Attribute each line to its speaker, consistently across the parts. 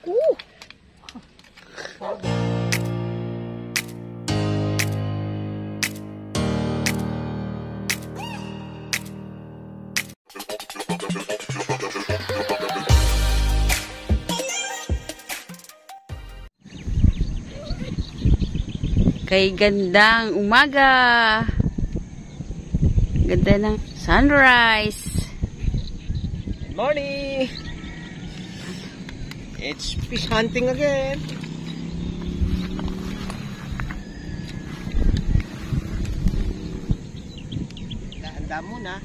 Speaker 1: Kay gandang umaga. Ganda ng sunrise.
Speaker 2: Good morning. It's fish hunting again. Handa muna.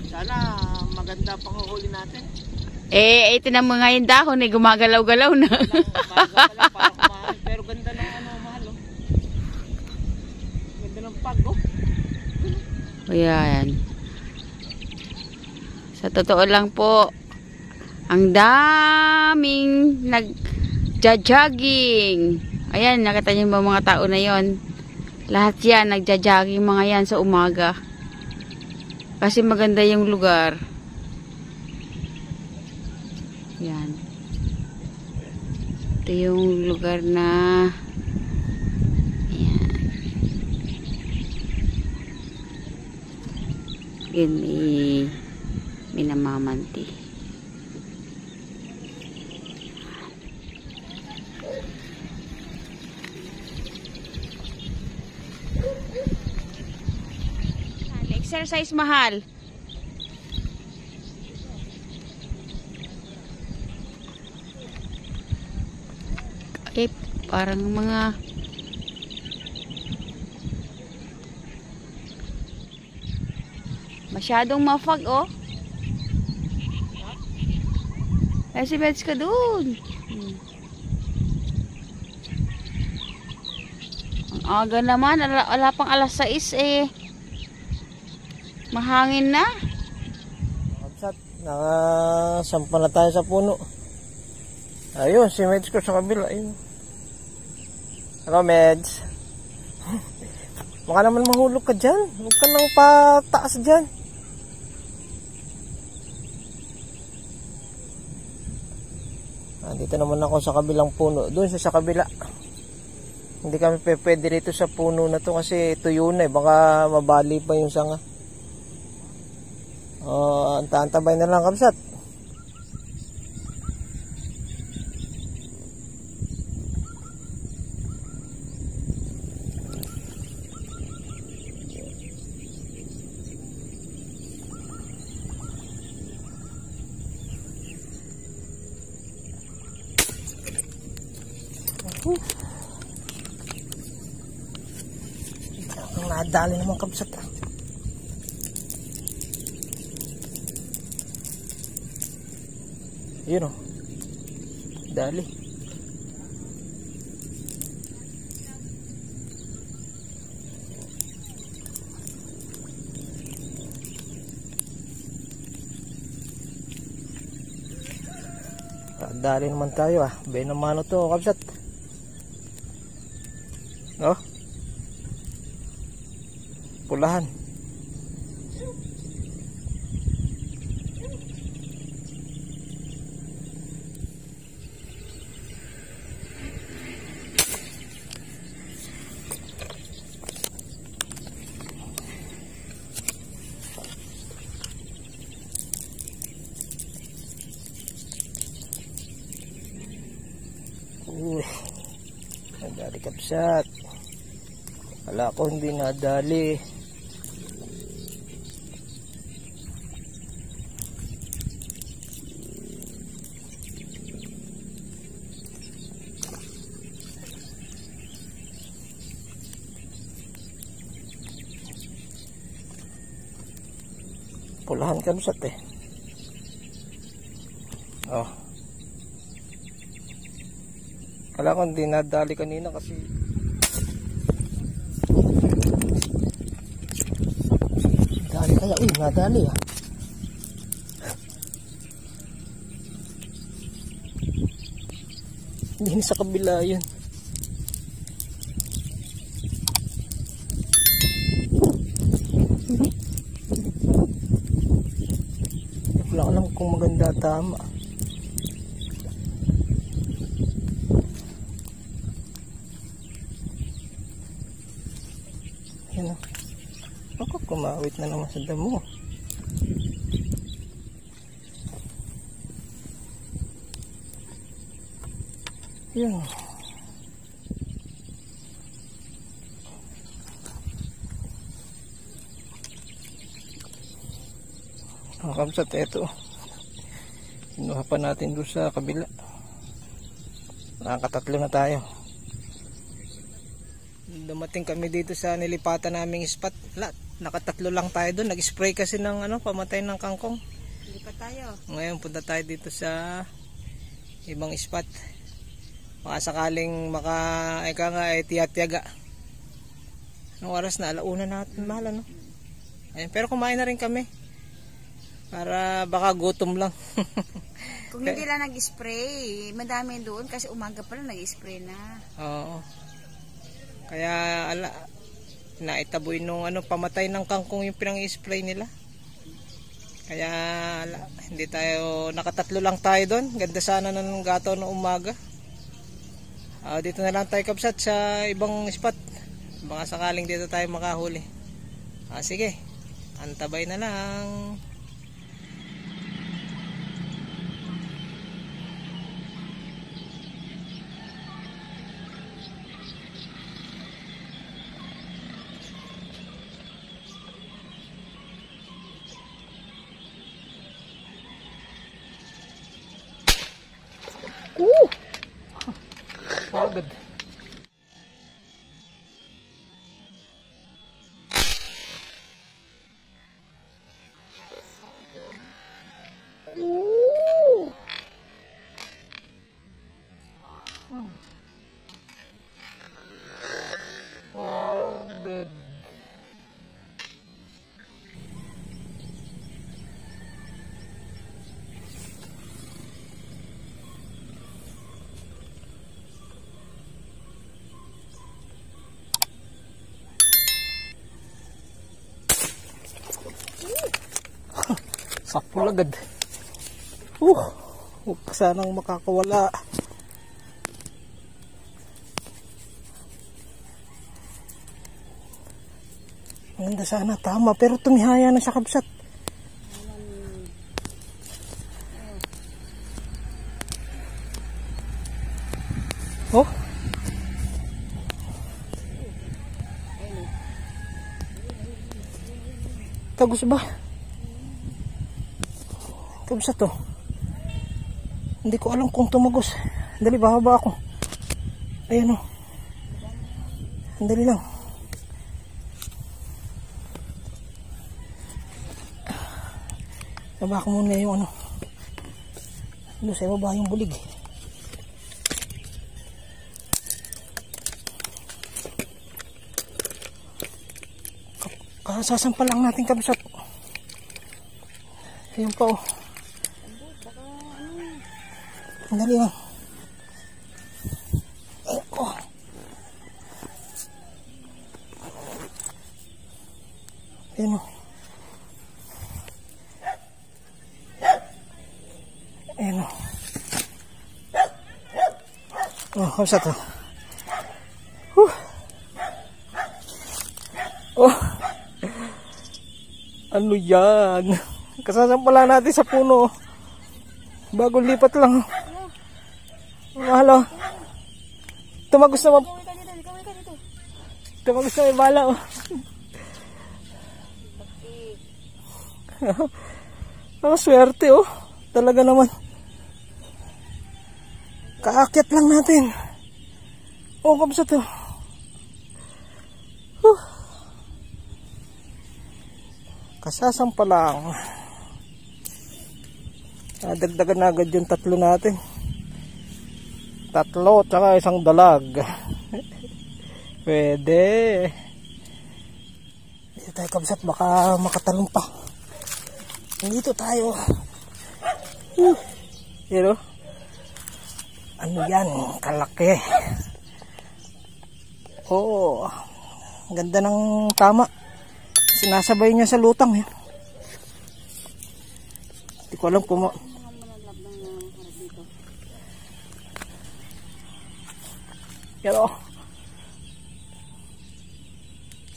Speaker 2: Sana maganda pang huli natin.
Speaker 1: Ito na mga yung dahon gumagalaw-galaw na.
Speaker 2: Pero ganda ng mahal oh. Ganda ng pag oh.
Speaker 1: Ayan. Sa totoo lang po, ang daming nagja-jogging. Ayan, nakita niyo ba mga tao na yon? Lahat yan, nagja-jogging mga yan sa umaga. Kasi maganda yung lugar. Yan. Ito yung lugar na ayan. Gini minamamanti. Exercise mahal. Parang mga masyadong mafag oh. Ay si Beds ka dun. Ang aga naman, wala pang alas 6 eh. Mahangin na.
Speaker 2: Nakasampa na tayo sa puno. Ayun, si Meds ko sa kabila. Ayun. Hello, Meds. Baka naman mahulog ka dyan. Huwag ka nang pataas dyan. Dito naman ako sa kabilang puno. Doon siya sa kabila. Hindi kami pwede rito sa puno na to kasi tuyo na eh. Baka mabali pa yung sanga. Antabay na lang, kabsat. Ang nadali naman, kabsat. Yun o. Dali. Dali naman tayo ah. Benamano to, kabsat. No? Pulahan. Nadali, kabsat. Wala ko hindi nadali. Pulahan, kabsat eh. Oh. Kala ko hindi nadali kanina kasi dali kaya, nadali ah. Hindi sa kabila yun. Wala ko lang kung maganda tama. Yan o. Ako, kumawit na naman sa damo. Yan. Mga kabsat, eto. Kinuha pa natin doon sa kabila. Nakakatatlo na tayo. Dumating kami dito sa nilipatan naming spot. Nakatatlo lang tayo doon. Nag-spray kasi ng pamatay ng kangkong.
Speaker 1: Lipat tayo.
Speaker 2: Ngayon punta tayo dito sa ibang spot. Baka sakaling tiyat-tiyaga. Anong oras na? Alauna natin mahal, ano? Ayun, pero kumain na rin kami. Para baka gutom lang.
Speaker 1: Kung hindi lang nag-spray, madami doon kasi umaga pa lang nag-spray na. Oo.
Speaker 2: Kaya naitaboy nung pamatay ng kangkong yung pinang-spray nila. Kaya hindi tayo, nakatatlo lang tayo doon. Ganda sana ng gato ng umaga. Dito na lang tayo kabsat sa ibang spot. Baka sakaling dito tayo makahuli. Sige, antabay na lang. Agad. Agad. Sapul agad. Huwag ka sanang makakawala. Maganda sana, tama. Pero tumihaya na sa kabsat. Oh. Tagus ba? Kabsat to. Hindi ko alam kung tumagos. Dali, bahaba ako. Ayan o. Dali lang. Baba ko muna yung doon sa baba yung bulig. Sasampal lang natin kabsat. Ayan pa o. Dali lang. Ayan o. Ayan o. Kapsa to. Ano yan? Kasasampala natin sa puno. Bagong lipat lang. Mahalo. Tumagos naman. Tumagos na may bala. Swerte talaga naman. Kaakyat lang natin. Kapsa to. Kasasampa lang. Dagdagan na agad yung tatlo natin. Tatlo tsaka isang dalag. Pwede. Dito tayo kabsat, baka makatalong pa. Dito tayo. Pero ano yan, kalaki. Ganda ng tama. Sinasabay niya sa lutang. Hindi ko ko alam kung pero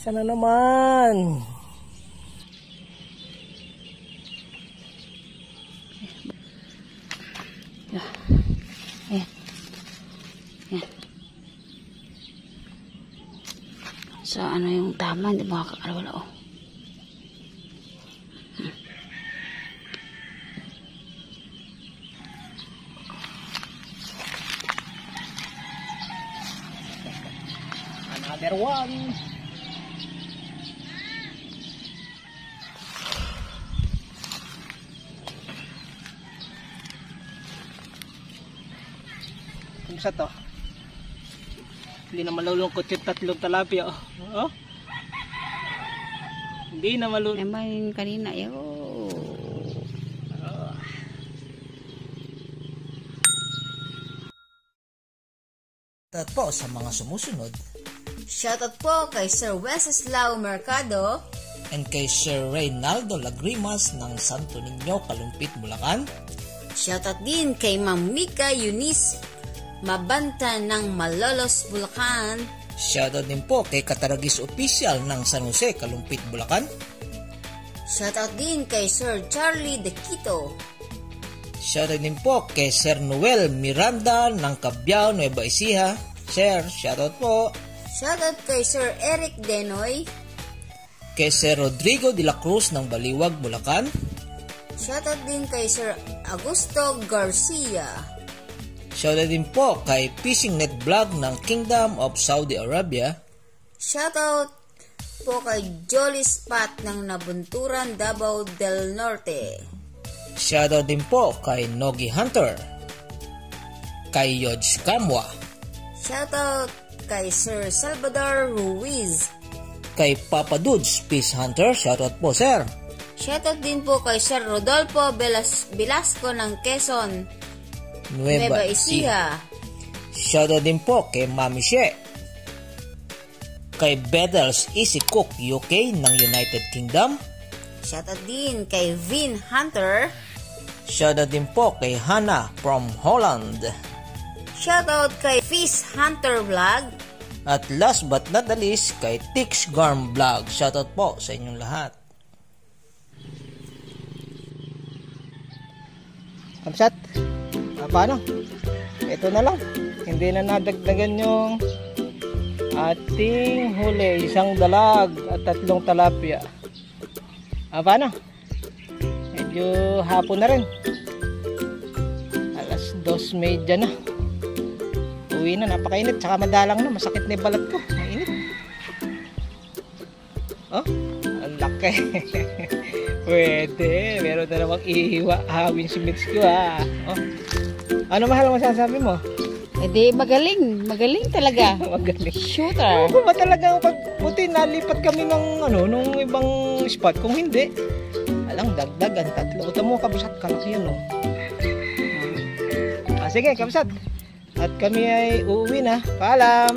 Speaker 2: sana naman.
Speaker 1: Ayan. Ayan. So, ano yung tama? Hindi makakakalawala, oh.
Speaker 2: Another one. Kung sa to, hindi na malulungkot yung tatlong talapia. Oh? Hindi na malulungkot.
Speaker 1: Naman kanina, yo.
Speaker 2: At po sa mga sumusunod.
Speaker 3: Shoutout po kay Sir Wenceslao Mercado
Speaker 2: And kay Sir Reynaldo Lagrimas ng Santo Niño, Kalumpit, Bulacan.
Speaker 3: Shoutout din kay Ma'am Mika Eunice Mabanta ng Malolos, Bulacan.
Speaker 2: Shoutout din po kay Kataragis Official ng San Jose, Kalumpit, Bulacan.
Speaker 3: Shoutout din kay Sir Charlie De Quito.
Speaker 2: Shoutout din po kay Sir Noel Miranda ng Cabiao, Nueva Ecija. Sir, shoutout po.
Speaker 3: Shoutout kay Sir Eric Denoy.
Speaker 2: Kay Sir Rodrigo de la Cruz ng Baliwag, Bulacan.
Speaker 3: Shoutout din kay Sir Augusto Garcia.
Speaker 2: Shoutout din po kay Fishing Net Vlog ng Kingdom of Saudi Arabia.
Speaker 3: Shoutout po kay Jolly Spot ng Nabunturan, Davao del Norte.
Speaker 2: Shoutout din po kay Nogi Hunter. Kay Yodge Kamwa.
Speaker 3: Shoutout kay Sir Salvador Ruiz.
Speaker 2: Kay Papa Dudes Peace Hunter. Shoutout po, sir.
Speaker 3: Shoutout din po kay Sir Rodolfo Velasco ng Quezon, Nueva Ecija.
Speaker 2: Shoutout din po kay Mami She. Kay Bettles Easy Cook UK ng United Kingdom.
Speaker 3: Shoutout din kay Vin Hunter.
Speaker 2: Shoutout din po kay Hannah from Holland.
Speaker 3: Shoutout kay Fish Hunter Vlog.
Speaker 2: At last but not the least, kay Tix Garm Vlog. Shoutout po sa inyong lahat. Kamsat, paano? Ito na lang. Hindi na nadagdagan yung ating huli. Isang dalag at 3 talapia. Paano? Medyo hapon na rin. 2:30 na. Uwi na, napakainit. Tsaka madalang na. Masakit na yung balat ko. Mainit. Oh, ang laki. Pwede. Meron na namang ihiwa. Hawin si Mitch ko, ha. Oh. Ano mahal mo sasabi mo?
Speaker 1: Hindi, magaling. Magaling talaga.
Speaker 2: Magaling.
Speaker 1: Shooter.
Speaker 2: Ano ba talaga pag buti nalipat kami ng nung ibang spot? Kung hindi, alang dagdagan 3. Ito mo, kabsat, kalaki yun, oh. Sige, kabsat. At kami ay uuwi na. Paalam!